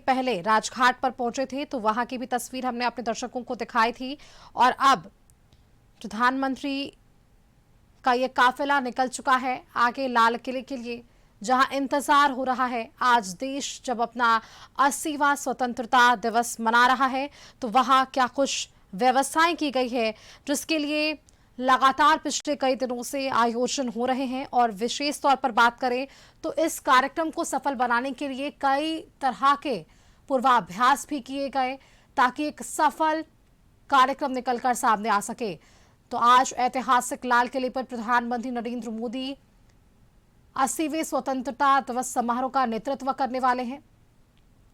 पहले राजघाट पर पहुंचे थे, तो वहां की भी तस्वीर हमने अपने दर्शकों को दिखाई थी। और अब प्रधानमंत्री का ये काफिला निकल चुका है आगे लाल किले के लिए, जहां इंतजार हो रहा है। आज देश जब अपना 80वां स्वतंत्रता दिवस मना रहा है, तो वहां क्या कुछ व्यवस्थाएं की गई है, जिसके लिए लगातार पिछले कई दिनों से आयोजन हो रहे हैं। और विशेष तौर पर बात करें तो इस कार्यक्रम को सफल बनाने के लिए कई तरह के पूर्वाभ्यास भी किए गए, ताकि एक सफल कार्यक्रम निकलकर सामने आ सके। तो आज ऐतिहासिक लाल किले पर प्रधानमंत्री नरेंद्र मोदी 80वें स्वतंत्रता दिवस समारोह का नेतृत्व करने वाले हैं।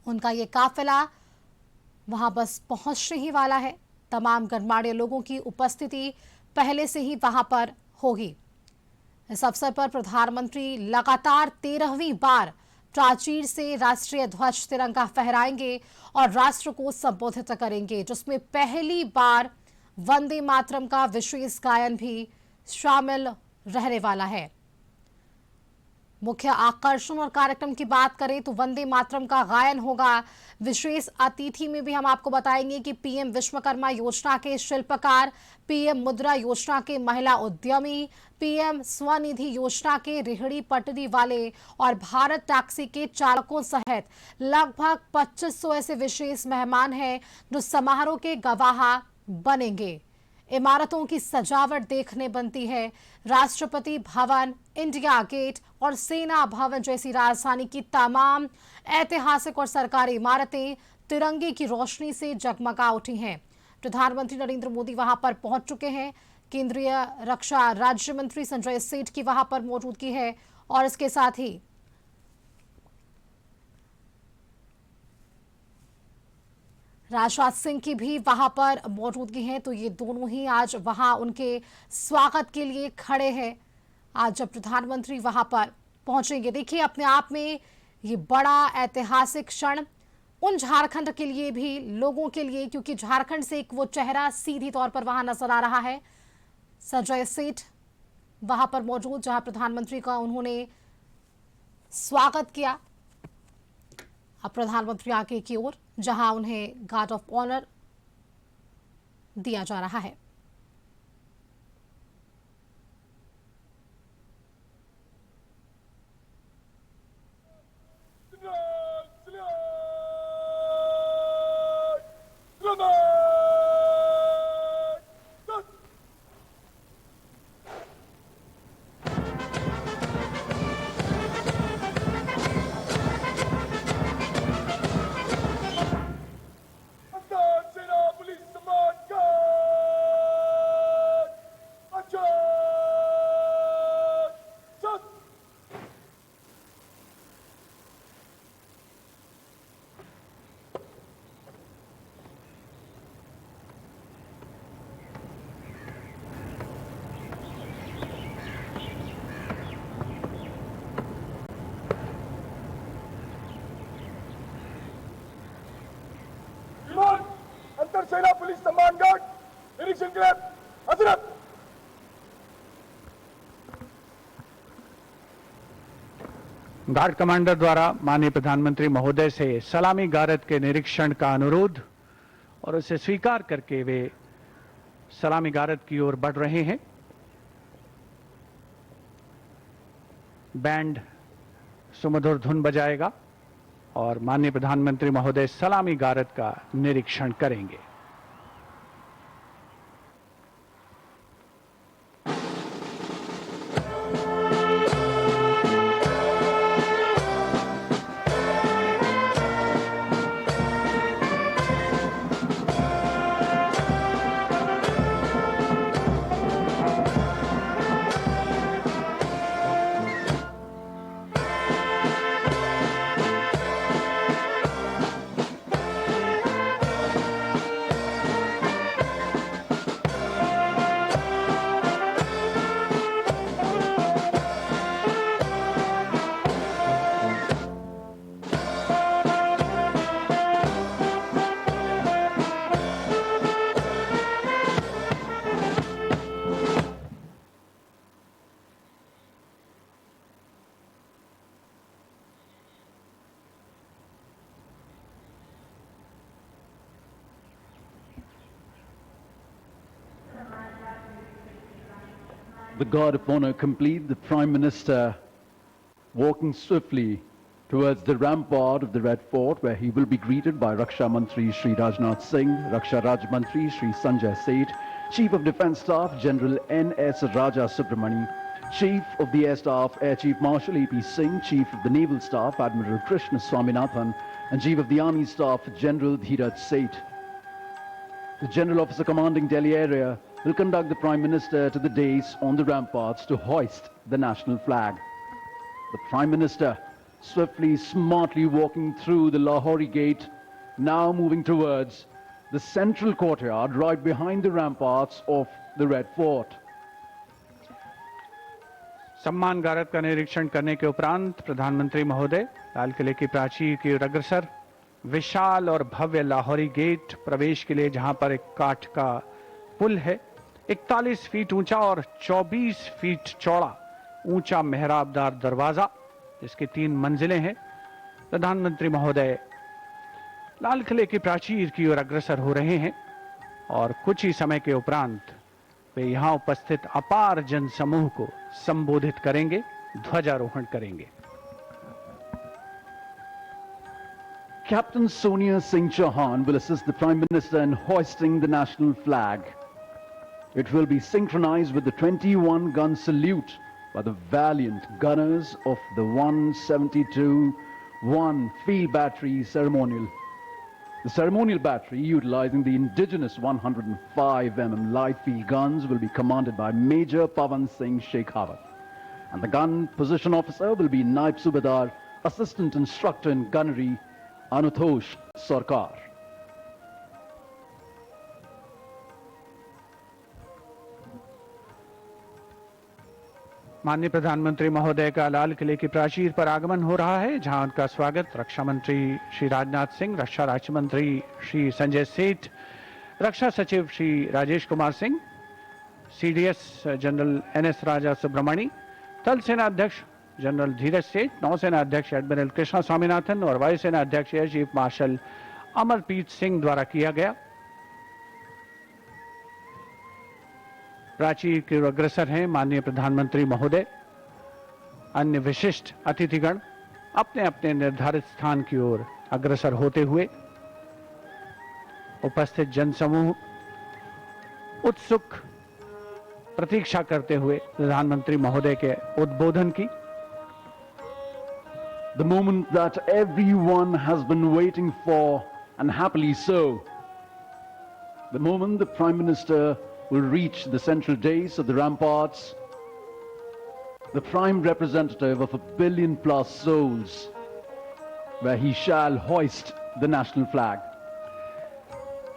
उनका ये काफिला वहां बस पहुंचने ही वाला है। तमाम गणमान्य लोगों की उपस्थिति पहले से ही वहां पर होगी। इस अवसर पर प्रधानमंत्री लगातार 13वीं बार प्राचीर से राष्ट्रीय ध्वज तिरंगा फहराएंगे और राष्ट्र को संबोधित करेंगे, जिसमें पहली बार वंदे मातरम का विशेष गायन भी शामिल रहने वाला है। मुख्य आकर्षण और कार्यक्रम की बात करें तो वंदे मातरम का गायन होगा। विशेष अतिथि में भी हम आपको बताएंगे कि पीएम विश्वकर्मा योजना के शिल्पकार, पीएम मुद्रा योजना के महिला उद्यमी, पीएम स्वनिधि योजना के रेहड़ी पटरी वाले और भारत टैक्सी के चालकों सहित लगभग 2500 ऐसे विशेष मेहमान हैं जो समारोह के गवाह बनेंगे। इमारतों की सजावट देखने बनती है। राष्ट्रपति भवन, इंडिया गेट और सेना भवन जैसी राजधानी की तमाम ऐतिहासिक और सरकारी इमारतें तिरंगे की रोशनी से जगमगा उठी हैं। प्रधानमंत्री नरेंद्र मोदी वहां पर पहुंच चुके हैं। केंद्रीय रक्षा राज्य मंत्री संजय सेठ की वहां पर मौजूदगी है और इसके साथ ही राजनाथ सिंह की भी वहां पर मौजूदगी है। तो ये दोनों ही आज वहां उनके स्वागत के लिए खड़े हैं। आज जब प्रधानमंत्री वहां पर पहुंचेंगे, देखिए अपने आप में ये बड़ा ऐतिहासिक क्षण उन झारखंड के लिए भी, लोगों के लिए, क्योंकि झारखंड से एक वो चेहरा सीधी तौर पर वहां नजर आ रहा है। संजय सेठ वहां पर मौजूद, जहां प्रधानमंत्री का उन्होंने स्वागत किया। अब प्रधानमंत्री आगे की ओर, जहां उन्हें गार्ड ऑफ ऑनर दिया जा रहा है। अंतर सेना पुलिस सम्मान गार्ड निरीक्षण के लिए हजरत। गार्ड कमांडर द्वारा माननीय प्रधानमंत्री महोदय से सलामी गारद के निरीक्षण का अनुरोध और उसे स्वीकार करके वे सलामी गारद की ओर बढ़ रहे हैं। बैंड सुमधुर धुन बजाएगा और माननीय प्रधानमंत्री महोदय सलामी गारद का निरीक्षण करेंगे। the guard of honor complete, the Prime Minister walking swiftly towards the rampart of the Red Fort, where he will be greeted by Raksha Mantri Shri Rajnath Singh, Raksha Raj Mantri Shri Sanjay Seth, Chief of Defence Staff General N.S. Raja Subramani, Chief of the Air Staff Air Chief Marshal A.P. Singh, Chief of the Naval Staff Admiral Krishna Swaminathan, and Chief of the Army Staff General Dheeraj Seth. The General Officer commanding Delhi area will conduct the Prime Minister to the dais on the ramparts to hoist the national flag. The Prime Minister swiftly, smartly walking through the Lahori gate, now moving towards the central courtyard right behind the ramparts of the Red Fort. सम्मान गारद का निरीक्षण करने के उपरांत प्रधानमंत्री महोदय लाल किले की प्राचीर की ओर अग्रसर विशाल और भव्य लाहौरी गेट प्रवेश के लिए, जहां पर एक काठ का पुल है, 41 फीट ऊंचा और 24 फीट चौड़ा ऊंचा मेहराबदार दरवाजा, जिसकी 3 मंजिलें हैं। प्रधानमंत्री महोदय लाल किले की प्राचीर की ओर अग्रसर हो रहे हैं और कुछ ही समय के उपरांत वे यहां उपस्थित अपार जनसमूह को संबोधित करेंगे, ध्वजारोहण करेंगे। Captain Sonia Singh Chauhan will assist the Prime Minister in hoisting the national flag. It will be synchronized with the 21-gun salute by the valiant gunners of the 172-1 field battery ceremonial. The ceremonial battery, utilizing the indigenous 105mm light field guns, will be commanded by Major Pavan Singh Shekhawat. And the gun position officer will be Naib Subedar, Assistant Instructor in Gunnery, Anutosh Sarkar. माननीय प्रधानमंत्री महोदय का लाल किले की प्राचीर पर आगमन हो रहा है, जहां उनका स्वागत रक्षा मंत्री श्री राजनाथ सिंह, रक्षा राज्य मंत्री श्री संजय सेठ, रक्षा सचिव Shri Rajesh Kumar Singh, CDS general NS Raja Subramani, थल सेना अध्यक्ष जनरल धीरज सेठ, नौसेना अध्यक्ष एडमिरल कृष्णा स्वामीनाथन और वायुसेना अध्यक्ष air chief marshal Amarpreet Singh द्वारा किया गया। प्राचीर की ओर अग्रसर हैं माननीय प्रधानमंत्री महोदय। अन्य विशिष्ट अतिथिगण अपने अपने निर्धारित स्थान की ओर अग्रसर होते हुए, उपस्थित जनसमूह उत्सुक प्रतीक्षा करते हुए प्रधानमंत्री महोदय के उद्बोधन की। The moment that everyone has been waiting for, and happily so. The moment the Prime Minister will reach the central dais of the ramparts, the prime representative of 1 billion plus souls, where he shall hoist the national flag.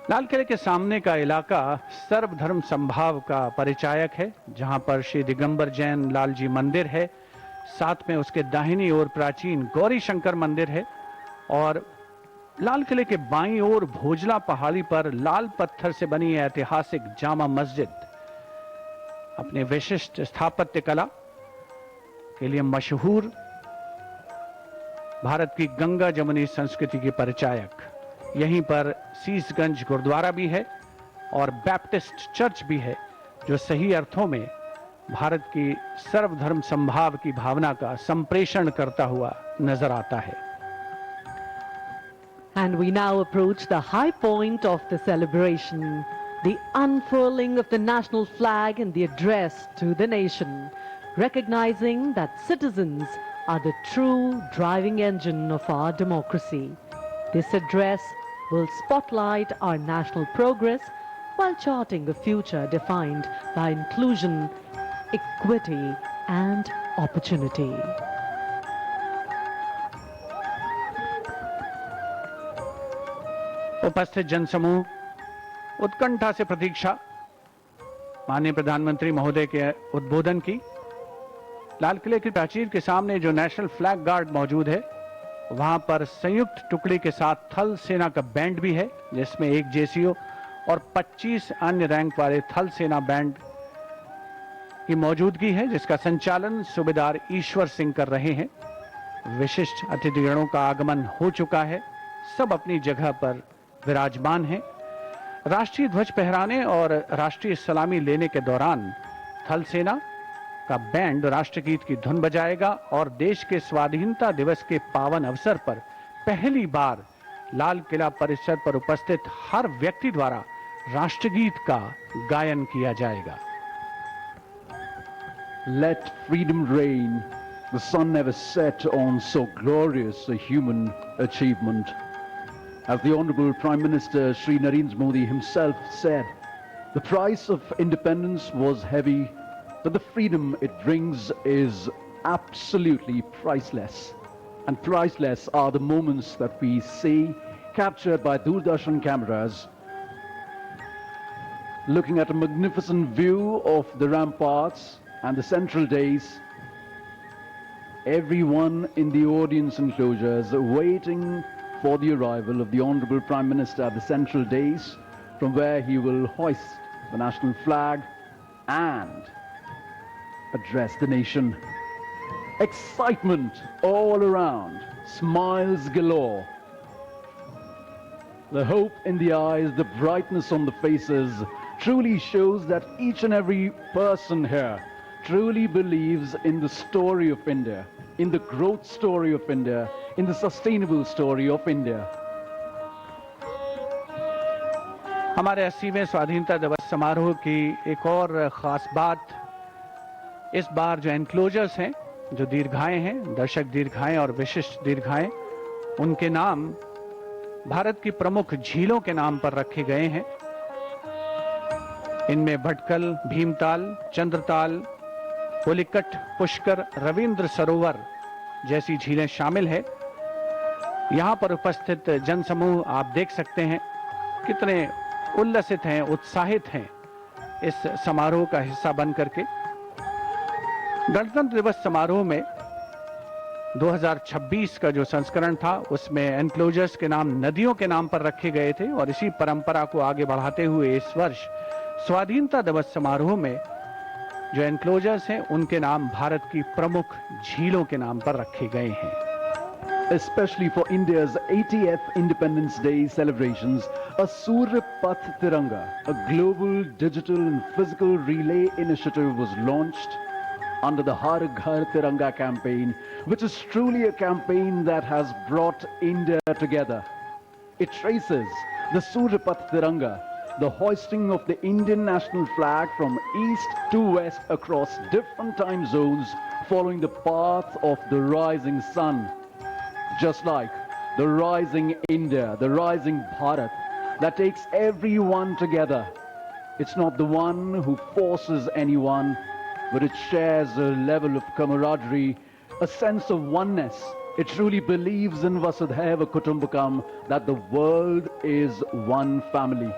लाल किले के सामने का इलाका सर्वधर्म संभाव का परिचायक है, जहां पर श्री दिगंबर जैन लाल जी मंदिर है, साथ में उसके दाहिनी ओर प्राचीन गौरी शंकर मंदिर है और लाल किले के बाईं ओर भोजला पहाड़ी पर लाल पत्थर से बनी ऐतिहासिक जामा मस्जिद अपने विशिष्ट स्थापत्य कला के लिए मशहूर भारत की गंगा जमुनी संस्कृति की परिचायक। यहीं पर सीसगंज गुरुद्वारा भी है और बैप्टिस्ट चर्च भी है, जो सही अर्थों में भारत की सर्वधर्म संभाव की भावना का संप्रेषण करता हुआ नजर आता है। And we now approach the high point of the celebration, the unfurling of the national flag and the address to the nation, recognizing that citizens are the true driving engine of our democracy. This address will spotlight our national progress while charting a future defined by inclusion, equity, and opportunity. उपस्थित जनसमूह उत्कंठा से प्रतीक्षा माननीय प्रधानमंत्री महोदय के उद्बोधन की। लाल किले की प्राचीर के सामने जो नेशनल फ्लैग गार्ड मौजूद है, वहां पर संयुक्त टुकड़ी के साथ थल सेना का बैंड भी है, जिसमें एक जेसीओ और 25 अन्य रैंक वाले थल सेना बैंड की मौजूदगी है, जिसका संचालन सूबेदार ईश्वर सिंह कर रहे हैं। विशिष्ट अतिथिगणों का आगमन हो चुका है, सब अपनी जगह पर विराजमान हैं। राष्ट्रीय ध्वज फहराने और राष्ट्रीय सलामी लेने के दौरान थल सेना का बैंड राष्ट्रगीत की धुन बजाएगा और देश के स्वाधीनता दिवस के पावन अवसर पर पहली बार लाल किला परिसर पर उपस्थित हर व्यक्ति द्वारा राष्ट्रगीत का गायन किया जाएगा। Let freedom reign. The sun never set on so glorious a human achievement. As the Honorable Prime Minister Shri Narendra Modi himself said, the price of independence was heavy, but the freedom it brings is absolutely priceless. And priceless are the moments that we see captured by Doordarshan cameras, looking at a magnificent view of the ramparts and the central days. Everyone in the audience enclosures waiting for the arrival of the Honorable Prime Minister at the central days, from where he will hoist the national flag and address the nation. Excitement all around, smiles galore. The hope in the eyes, the brightness on the faces truly shows that each and every person here truly believes in the story of India, in the growth story of India, in the sustainable story of India. हमारे 80वें स्वाधीनता दिवस समारोह की एक और खास बात, इस बार जो एनक्लोजर्स हैं, जो दीर्घाएं हैं, दर्शक दीर्घाएं और विशिष्ट दीर्घाएं, उनके नाम भारत की प्रमुख झीलों के नाम पर रखे गए हैं। इनमें भटकल, भीमताल, चंद्रताल, पुलिकट, पुष्कर, रविंद्र सरोवर जैसी झीलें शामिल है। यहां पर उपस्थित जनसमूह आप देख सकते हैं कितने उल्लसित हैं, उत्साहित हैं इस समारोह का हिस्सा बन करके। गणतंत्र दिवस समारोह में 2026 का जो संस्करण था, उसमें एनक्लोजर्स के नाम नदियों के नाम पर रखे गए थे और इसी परंपरा को आगे बढ़ाते हुए इस वर्ष स्वाधीनता दिवस समारोह में जो एनक्लोजर्स हैं, उनके नाम भारत की प्रमुख झीलों के नाम पर रखे गए हैं। Especially for India's 80th Independence Day celebrations, a Surya Path Tiranga, a global digital and physical relay initiative was launched under the Har Ghar Tiranga campaign, which is truly a campaign that has brought India together. It traces the Surya Path Tiranga, the hoisting of the Indian national flag from east to west across different time zones, following the path of the rising sun. Just like the rising India, the rising Bharat, that takes everyone together. It's not the one who forces anyone, but it shares a level of camaraderie, a sense of oneness. It truly believes in Vasudhaiva Kutumbakam, that the world is one family.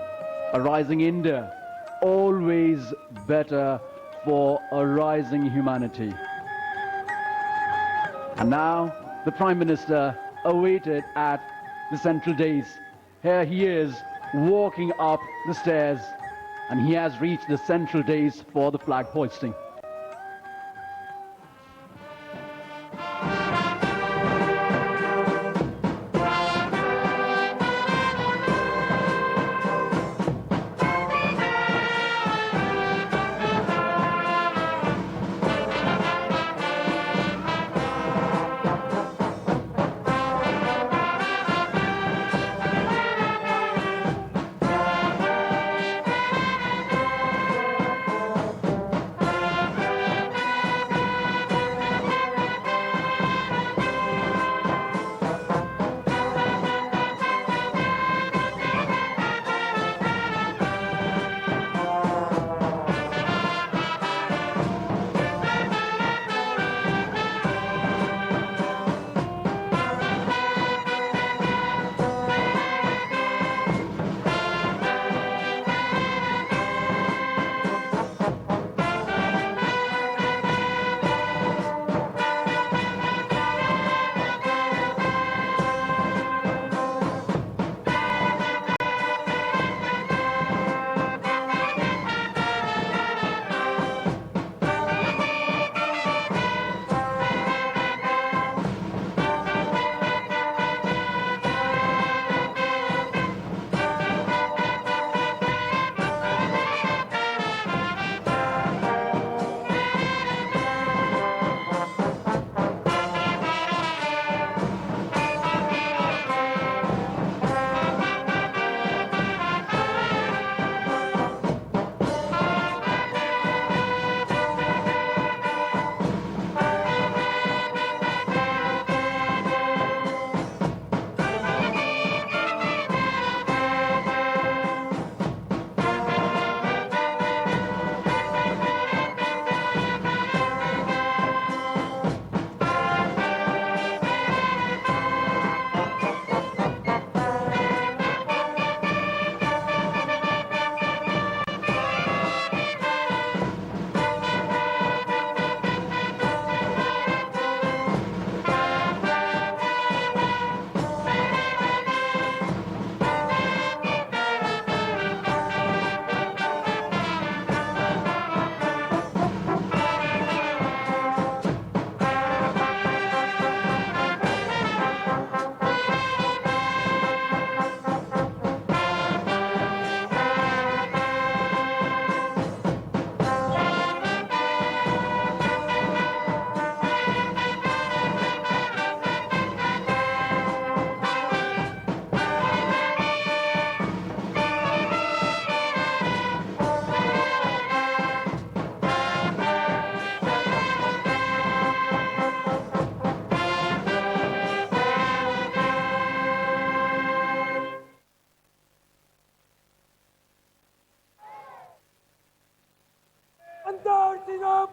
A rising India, always better for a rising humanity. And now, the Prime Minister awaited at the central days. Here he is, walking up the stairs, and he has reached the central days for the flag hoisting.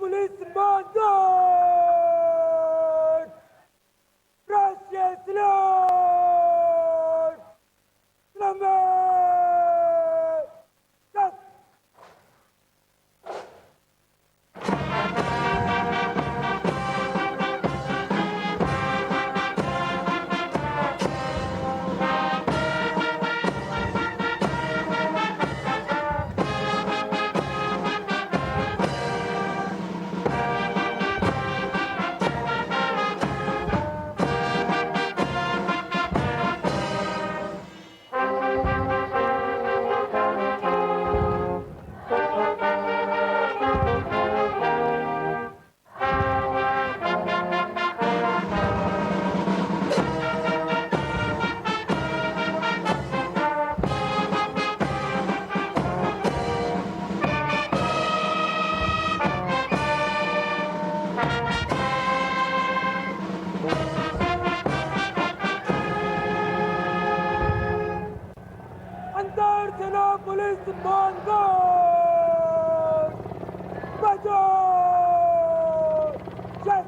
Police Commandant! Russia salute! Number! अंतर सेना police Mangaon बचाओ जय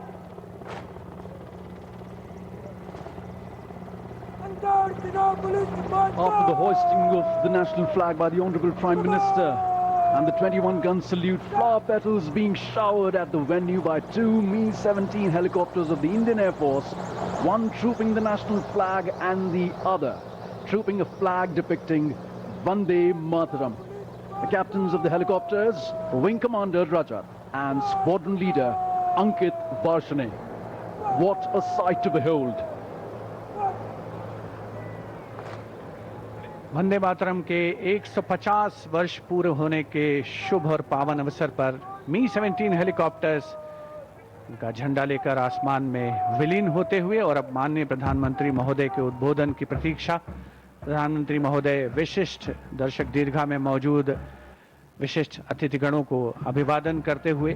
अंतर सेना police After the Mangaon hoisting of the national flag by the Honorable Prime Minister and the 21-gun salute, flower petals being showered at the venue by two Mi-17 helicopters of the Indian Air Force, one trooping the national flag and the other trooping a flag depicting Vande Mataram. The captains of the helicopters, Wing Commander Rajat and Squadron Leader Ankit Varshane. What a sight to behold! Vande Mataram के 150 वर्ष पूरे होने के शुभ और पावन अवसर पर Mi-17 helicopters का झंडा लेकर आसमान में विलीन होते हुए और अब माननीय प्रधानमंत्री महोदय के उद्बोधन की प्रतीक्षा। प्रधानमंत्री महोदय विशिष्ट दर्शक दीर्घा में मौजूद विशिष्ट अतिथिगणों को अभिवादन करते हुए